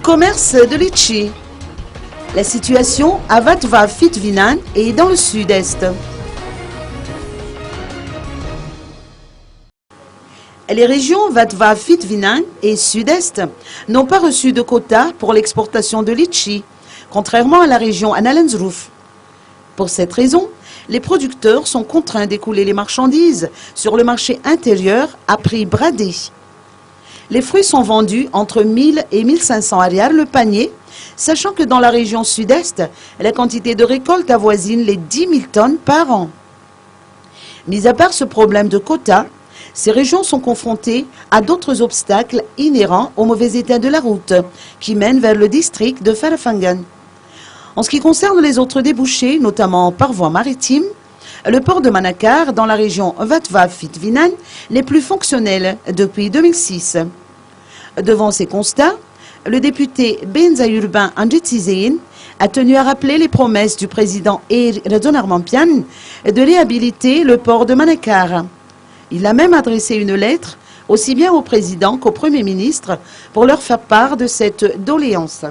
Commerce de litchi. La situation à Vatva Fitvinan est dans le sud-est. Les régions Vatva Fitvinan et sud-est n'ont pas reçu de quota pour l'exportation de litchi, contrairement à la région Analenzruf. Pour cette raison, les producteurs sont contraints d'écouler les marchandises sur le marché intérieur à prix bradé. Les fruits sont vendus entre 1000 et 1500 ariars le panier, sachant que dans la région sud-est, la quantité de récolte avoisine les 10 000 tonnes par an. Mis à part ce problème de quota, ces régions sont confrontées à d'autres obstacles inhérents au mauvais état de la route qui mène vers le district de Farafengan. En ce qui concerne les autres débouchés, notamment par voie maritime, le port de Manakar dans la région Vatva Fitvinan n'est plus fonctionnel depuis 2006. Devant ces constats, le député Benza Urbain Andritizein a tenu à rappeler les promesses du président Eir Radonarmampian de réhabiliter le port de Manakar. Il a même adressé une lettre aussi bien au président qu'au Premier ministre pour leur faire part de cette doléance.